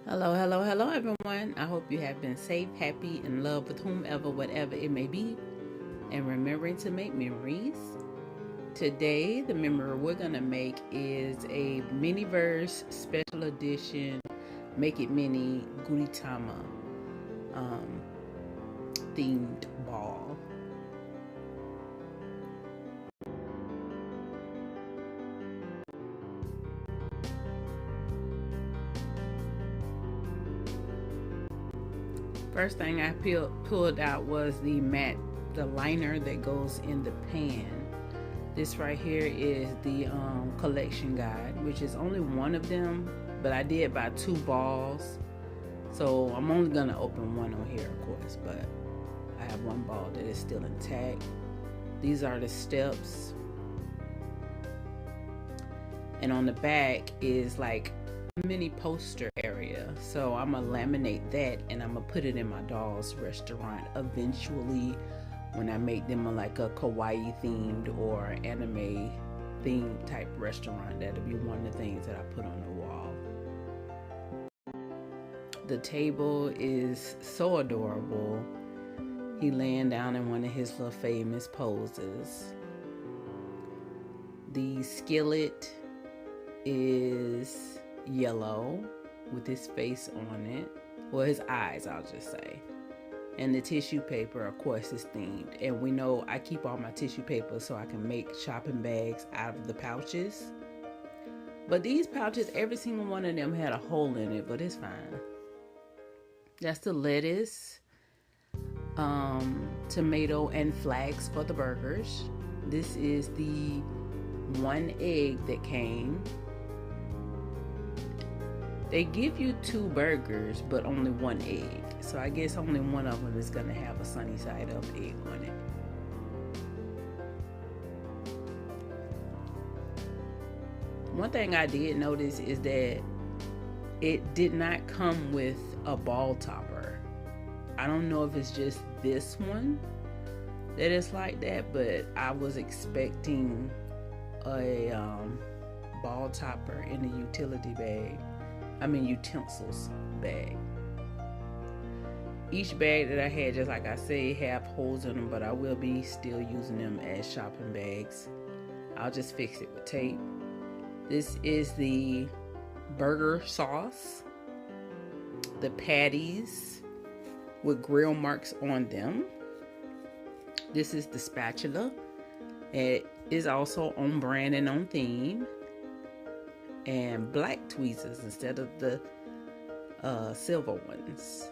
Hello, hello, hello, everyone. I hope you have been safe, happy, in love with whomever, whatever it may be, and remembering to make memories. Today, the memory we're going to make is a mini-verse special edition Make It Mini Gudetama um, themed ball. First thing I pulled out was the liner that goes in the pan. This right here is the collection guide, which is only one of them, but I did buy two balls, so I'm only gonna open one on here, of course, but I have one ball that is still intact. These are the steps, and on the back is like a mini poster area, so I'm gonna laminate that and I'm gonna put it in my doll's restaurant eventually when I make them like a kawaii themed or anime themed type restaurant. That'll be one of the things that I put on the wall. The table is so adorable. He laying down in one of his little famous poses. The skillet is yellow with his face on it. Well, his eyes, I'll just say. And the tissue paper, of course, is themed. And we know I keep all my tissue paper so I can make shopping bags out of the pouches. But these pouches, every single one of them had a hole in it, but it's fine. That's the lettuce, tomato, and flags for the burgers. This is the one egg that came. They give you two burgers, but only one egg. So I guess only one of them is gonna have a sunny side up egg on it. One thing I did notice is that it did not come with a ball topper. I don't know if it's just this one that is like that, but I was expecting a ball topper in a utensils bag. Each bag that I had, just like I say, have holes in them, but I will be still using them as shopping bags. I'll just fix it with tape. This is the burger sauce, the patties with grill marks on them. This is the spatula. It is also on brand and on theme. And black tweezers instead of the silver ones.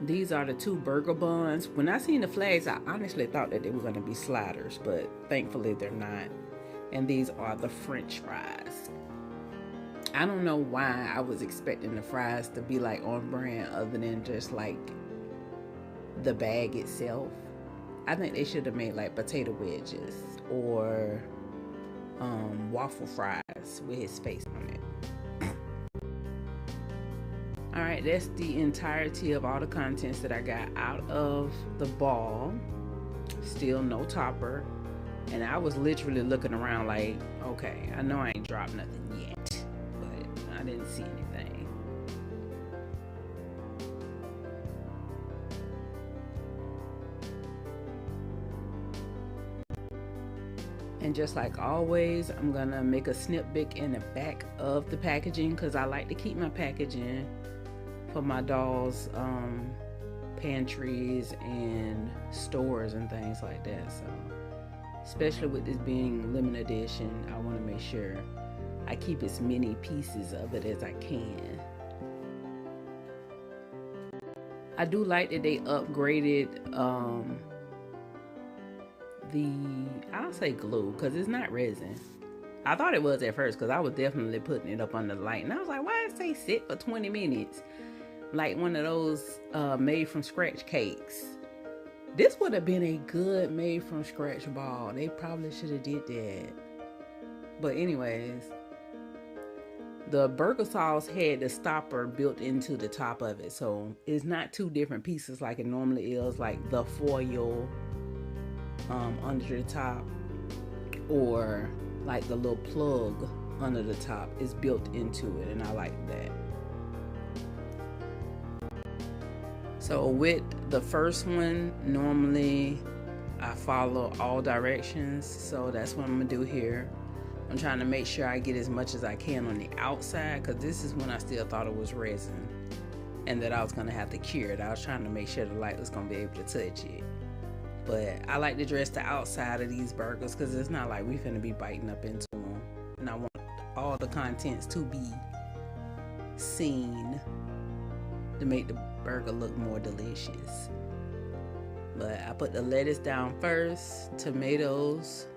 These are the two burger buns. When I seen the flags, I honestly thought that they were going to be sliders, but thankfully they're not. And these are the French fries. I don't know why I was expecting the fries to be like on brand other than just like the bag itself. I think they should have made like potato wedges or waffle fries with his face on it. Alright, that's the entirety of all the contents that I got out of the ball. Still no topper. And I was literally looking around like, okay, I know I ain't dropped nothing yet, but I didn't see anything. And just like always, I'm gonna make a snip pick in the back of the packaging because I like to keep my packaging for my dolls' pantries and stores and things like that. So especially with this being limited edition, I want to make sure I keep as many pieces of it as I can. I do like that they upgraded I'll say glue, because it's not resin. I thought it was at first because I was definitely putting it up under the light and I was like, why did it say sit for 20 minutes? Like one of those made from scratch cakes. This would have been a good made from scratch ball. They probably should have did that. But anyways, The burger sauce had the stopper built into the top of it, so it's not two different pieces like it normally is, like the foil under the top, or like the little plug under the top is built into it, and I like that. So with the first one, normally I follow all directions, so that's what I'm gonna do here. I'm trying to make sure I get as much as I can on the outside, because this is when I still thought it was resin and that I was gonna have to cure it. I was trying to make sure the light was gonna be able to touch it. But I like to dress the outside of these burgers because it's not like we finna be biting up into them. And I want all the contents to be seen to make the burger look more delicious. But I put the lettuce down first, tomatoes,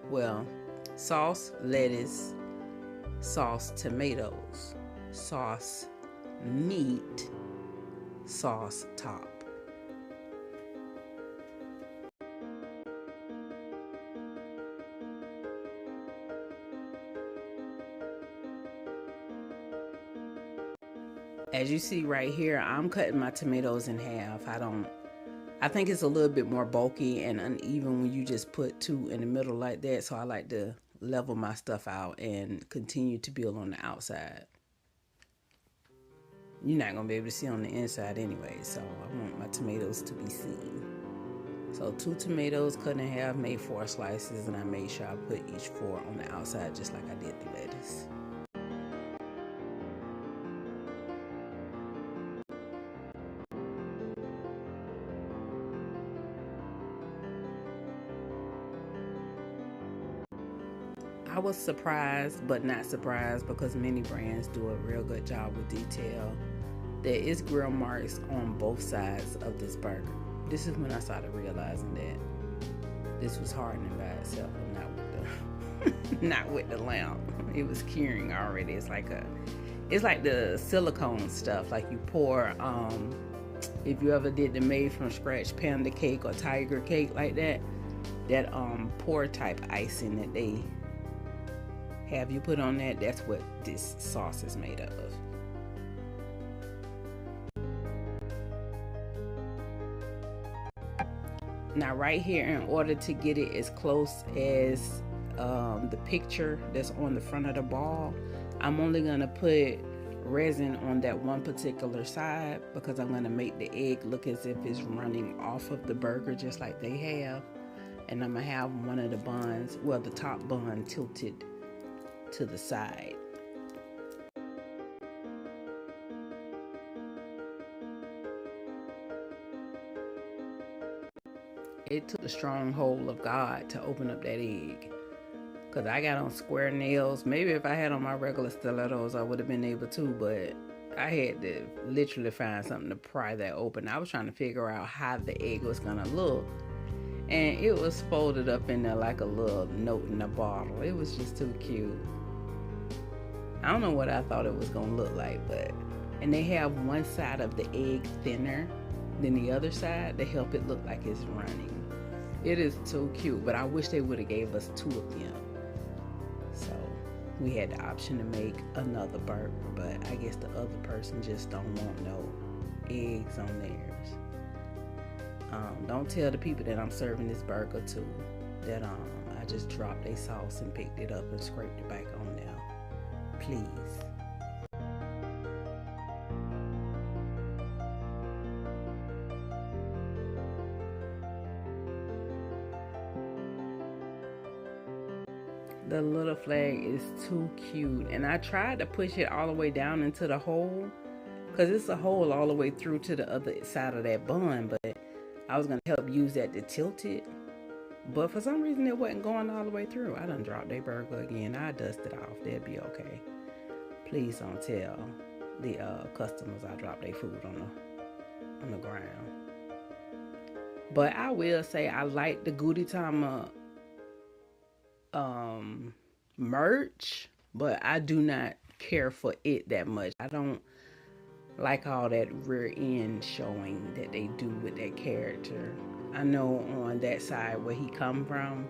well, sauce, lettuce, sauce, tomatoes, sauce, meat, sauce, top. As you see right here, I'm cutting my tomatoes in half. I think it's a little bit more bulky and uneven when you just put two in the middle like that. So I like to level my stuff out and continue to build on the outside. You're not gonna be able to see on the inside anyway, so I want my tomatoes to be seen. So 2 tomatoes cut in half, made 4 slices, and I made sure I put each 4 on the outside just like I did the lettuce. I was surprised, but not surprised, because many brands do a real good job with detail. There is grill marks on both sides of this burger. This is when I started realizing that this was hardening by itself and not with the lamp. It was curing already. It's like the silicone stuff, like you pour if you ever did the made from scratch panda cake or tiger cake like that pour type icing that they have you put on that, that's what this sauce is made of. Now right here, in order to get it as close as the picture that's on the front of the ball, I'm only gonna put resin on that one particular side, because I'm gonna make the egg look as if it's running off of the burger just like they have. And I'm gonna have one of the buns, well, the top bun tilted to the side. It took the stronghold of God to open up that egg, because I got on square nails. Maybe if I had on my regular stilettos I would have been able to, but I had to literally find something to pry that open. I was trying to figure out how the egg was gonna look, and it was folded up in there like a little note in a bottle. It was just too cute. I don't know what I thought it was gonna look like, and they have one side of the egg thinner than the other side to help it look like it's running. It is too cute, but I wish they would have gave us 2 of them. So we had the option to make another burger, but I guess the other person just don't want no eggs on theirs. Don't tell the people that I'm serving this burger to that I just dropped their sauce and picked it up and scraped it back on there. Please. The little flag is too cute, and I tried to push it all the way down into the hole, because it's a hole all the way through to the other side of that bun, but I was going to help use that to tilt it, but for some reason it wasn't going all the way through. I done dropped their burger again. I dust it off. They'll be okay. Please don't tell the customers I dropped their food on the ground. But I will say I like the Gudetama merch, but I do not care for it that much. I don't like all that rear end showing that they do with that character. I know on that side where he come from,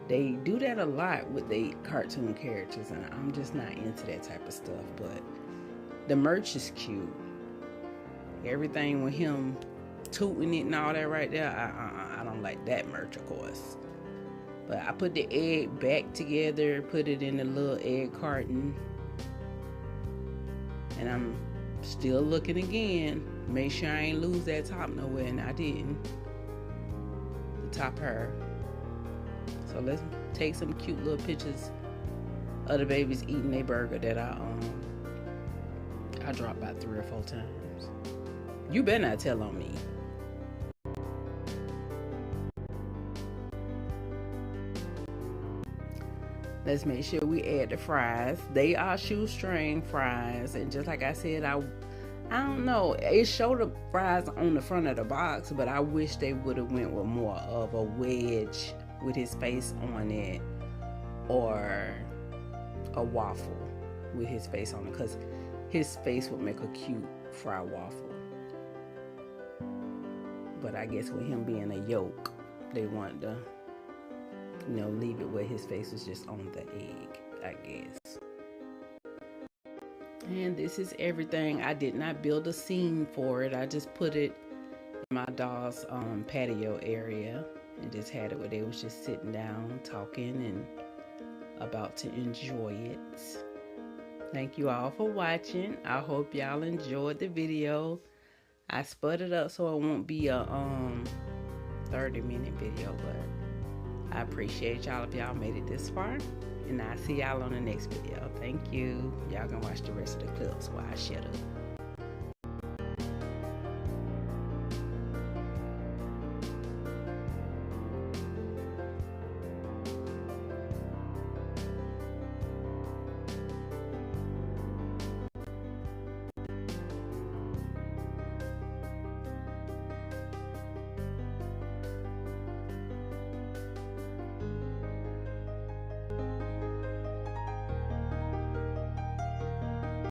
They do that a lot with the cartoon characters, and I'm just not into that type of stuff. But the merch is cute. Everything with him tooting it and all that right there, I don't like that merch, of course. But I put the egg back together, put it in the little egg carton, and I'm still looking again. Make sure I ain't lose that top nowhere, and I didn't. The top her. So let's take some cute little pictures of the babies eating their burger that I dropped about 3 or 4 times. You better not tell on me. Let's make sure we add the fries. They are shoestring fries, and just like I said, I don't know. It showed the fries on the front of the box, but I wish they would have went with more of a wedge with his face on it, or a waffle with his face on it, because his face would make a cute fried waffle. But I guess with him being a yolk, they wanted to, leave it where his face was just on the egg, I guess. And this is everything. I did not build a scene for it. I just put it in my doll's patio area and just had it where they was just sitting down talking and about to enjoy it. Thank you all for watching. I hope y'all enjoyed the video. I split it up so it won't be a 30-minute video, but I appreciate y'all if y'all made it this far, and I'll see y'all on the next video. Thank you. Y'all can watch the rest of the clips while I shut up.